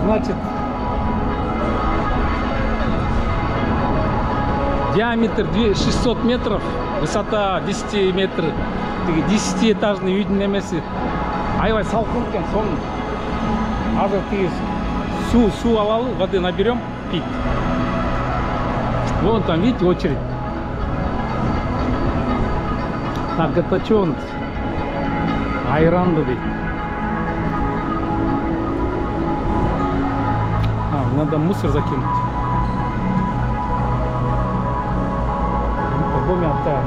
Значит, диаметр 600 метров, высота 10 метров, 10-этажный үйдің немесі. Аябай салқын екен, соның азыр су алалы, воды наберем, пить. Вон там, видите, очередь. Так, это что он? Айранды дейді. Надо мусор закинуть. По доме оттаем.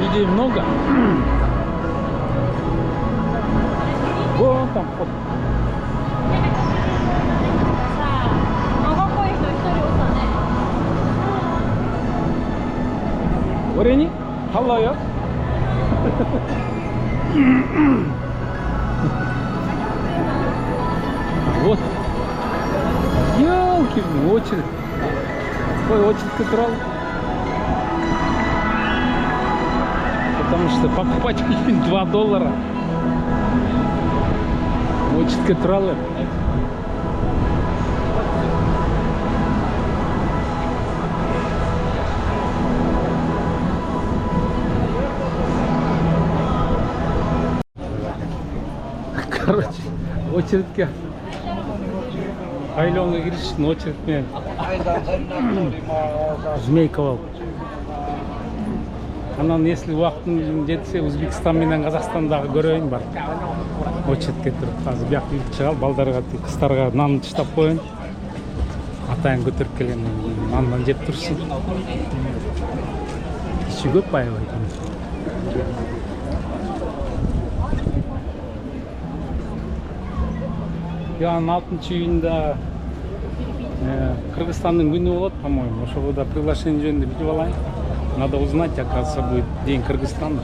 Людей много. Вон там вход. Орени? Халло. Вот. Ёлки, очередь. Ой, очередь катрал. Потому что покупать $2. Очередь катралы. Короче, очередке Айлонға кіріш үшін очередмен Змейков ал. Анан если уақытым жетсе Өзбекстан менен Қазақстандағы көрейін бар. Очередке тұрып, қазір бияқ үйіп шығал, балдарға, қыстарға нан тыштап қойын. Атайын көтеріп келем, наннан жеп тұрсын. Кіші көп байы бар. Яғын 6-шы үйінде Кыргызстанның күні болады, по-моему. Ошода приглашение жөнінде билип алайын. Надо узнать, оказывается, будет день Кыргызстана.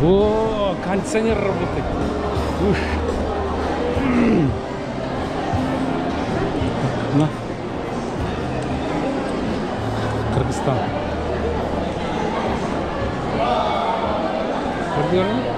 О, кондиционер работает. Ух. На. Кыргызстан. Көрдіңіз?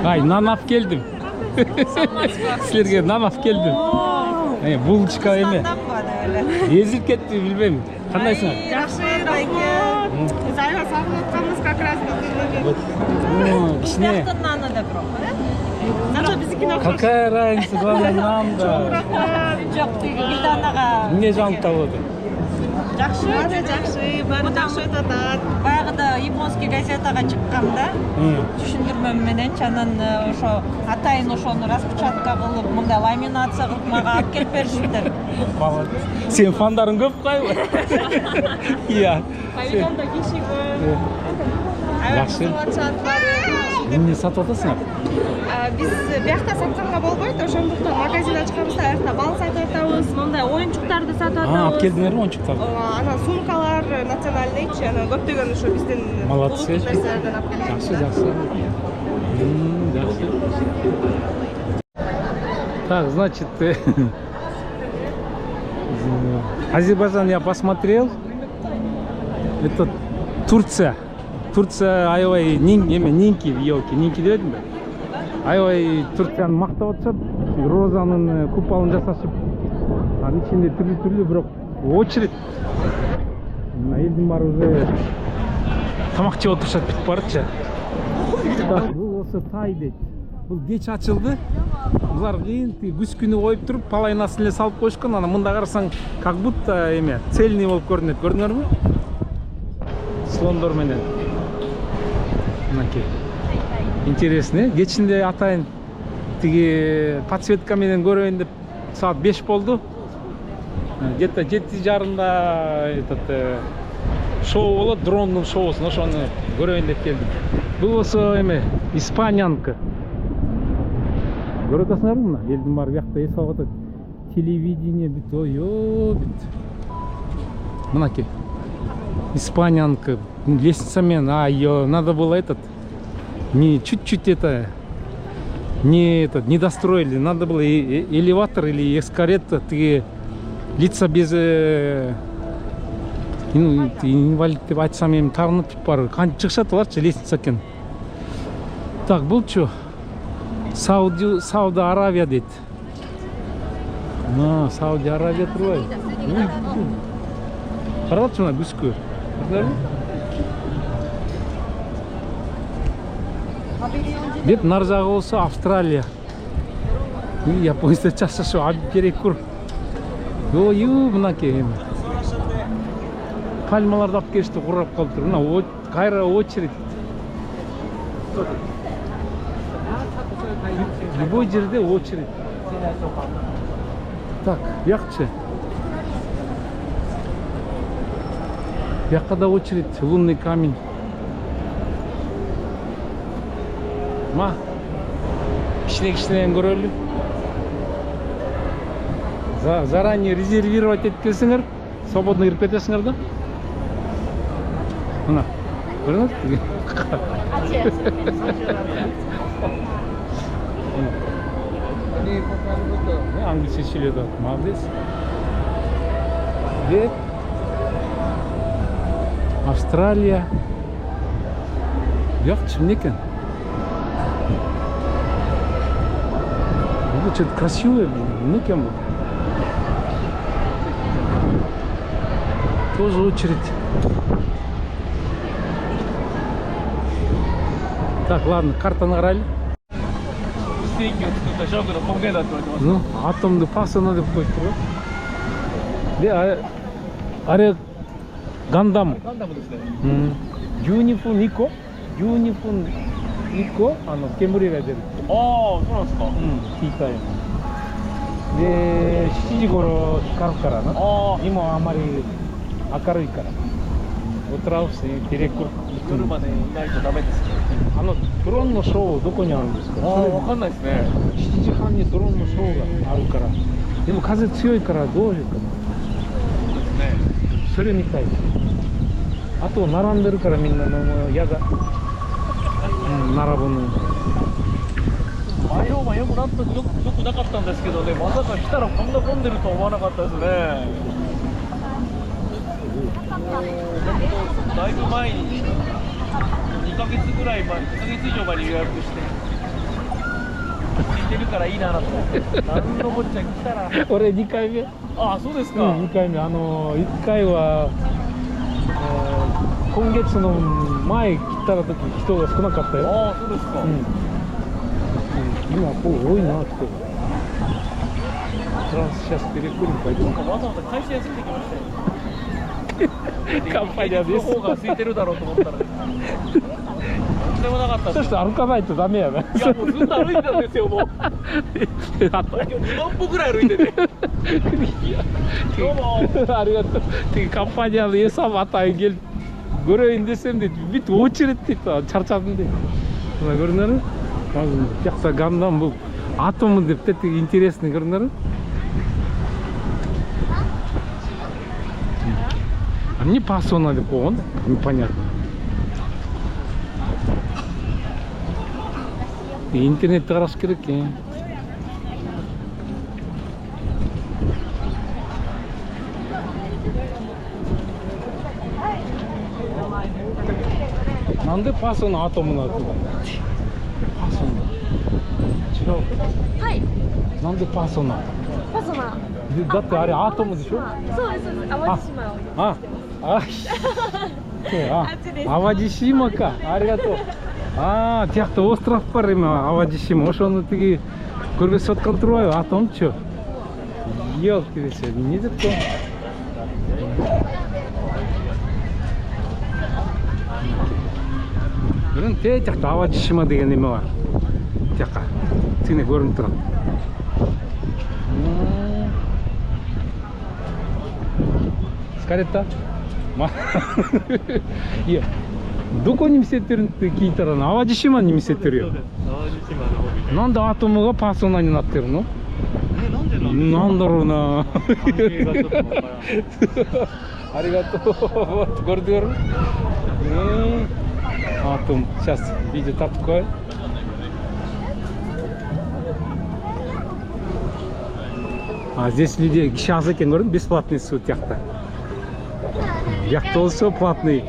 Ай, нан алып келдім. Сілерге нан алып келдім. Булочка еме. Езіліп кетті, білмеймін. Қандайсың? Жақсы, рахмет. Біз айға сағын отқанымыз как раз кішіне. Сияқты наны да бірақ. Зато біздікін оқыш. Какая разница, главное нан да. Жоқ, Гүлданаға. Не жалып табылды? Жақсы, бәрі жақсы өтатады. Баяғыда японский газетаға шыққанда түшіндірмем менен чанан ошо атайын ошоны распечатка кылып, мындай ламинация кылып мага алып келип беришиптир. Сен фандарың көп кайбы? Иә. Павильонда киши көп. Жақсы. Эмне сатып атасың? Биз биякта сатканга болбойт, ошондуктан магазин ачканбыз, аякта бал сатып атабыз, мындай оюнчуктарды сатып атабыз. Алып келдиңерби оюнчуктарды? Анан сумкалар национальныйчи, анан көптөгөн ошо биздин молодцы. Нерселерден алып келебиз. Жақсы. Жақсы. Так, значит, Азербайджан я посмотрел. Это Турция. Турция аябай нинки, елки, нинки дедим бе? Аябай Турцияны мактап атышат. Розанын куполун жасашып. Анын ичинде түрлүү бирок очередь. Элдин баары уже тамак жеп отурушат, бүтүп барчы. Бул осы тай дейт. Бул кеч ачылды. Булар кийин күз күнү коюп туруп, половинасын эле салып коюшкан. Анан мында карасаң, как будто эме, цельный болуп көрүнөт. Көрдүңөрбү? Слондор менен. Мынакей. Интересный. Кечинде атайын тиги подсветка менен көрөйүн деп саат 5 болду. Где то 7:30 этот шоу болот, дрондун шоусун, ошону көрөйүн деп келдим. Бул болсо эме Испаниянка. Көрүп атасыңарбы мына? Элдин баары бияқта эс алып атат. Телевидение бүт, ой, бүт. Мынакей. Испаниянка. Лестница мен, ее надо было не чуть-чуть не достроили. Надо было элеватор или эскалатор, лица без инвалид деп айтсам эми тагынып бар. Кантип чыгышат аларчы лестница экен. Так, бул чо? Сауд Аравия дейт. Сауд Аравия турбайбы? Карачы мына күскө. Деп нар жагы болсо Австралия. Японияда чашашып алып перекур. Ою мынакей эми. Пальмаларды алып келишти, курап калыптыр. Мына кайра очередь. Любой жерде очередь. Так, бияқчы. Бияққа да очередь, лунный камень. Кичине көрөлү. Заранее резервировать этип келсеңер, свободно кирип кетесиңер да. Мына, көрүнөт? Английский сөйлөдү, молодец. Деп Австралия. Бияк чым экен? Бул что-то красивое, ну кем был? Тоже очередь. Так, ладно, картаны карайлы. Ну, атомды пасына деп коюптур го. Де, аре Гандам. Юнифун Нико, Кемуриが出る。ああ、そうなんですか。聞いたよ。で、7時頃光るからな。今あまり明るいから。Утраусный перекур. 夜までいないとダメですね。ドローンのショーどこにあるんですか？わかんないですね。7時半にドローンのショーがあるから。でも風強いからどういうかな。そうですね。それみたい。あと並んでるからみんなもう嫌だ。並ぶの。前評判よくなかったんですけどね、まさか来たらこんな混んでると思わなかったですね。だいぶ前に2ヶ月ぐらい前、2ヶ月以上前に予約して聞いてるからいいなと思って。なんのこっちゃ来たら。俺2回目。あ、そうですか。2回目。1回は、今月の前来た時人が少なかったよ。ああ、そうですか。今こう多いなって。トランスシャスペレクル書いてる。わざわざ会社休んできましたよ。カンパニアです。の方が空いてるだろうと思ったら。とんでもなかったです。そして歩かないとダメやな。いや、もうずっと歩いてたんですよ、もう。東京2万歩ぐらい歩いてて。どうも。ありがとう。カンパニアの餌またgel göreyim desem de bir очередь дейді, çarçadım дейді. Мына көрдіңдер ме? Жақта Гандам бұл атомы деп тетігі интересный көрдіңдер ме? А мне пасона деп қойған, непонятно. Интернетті қараш керек екен. Нанды пасона атомына атылған? Пасона. Чирау? Хай. Нанды пасона? Пасона. Даってあれアトムでしょ? そうです、そうです。淡路島を。淡路島か。ありがとう. Тияқта остров бар эми淡路島. Ошону тиги көргөзүп аткан турбайбы атомчу? Елки десе, эмне деп то? Тияқта淡路島деген эме бар. Тияққа. кичине көрүнүп турат. Скарета?いや、どこに見せてるって聞いたら淡路島に見せてるよ。なんでアトムがパーソナルになってるの？なんだろうな。ありがとう。これでやる？Атом, сейчас видит такое. А здесь люди сейчас говорят бесплатный суд яхта. Яхта все платный.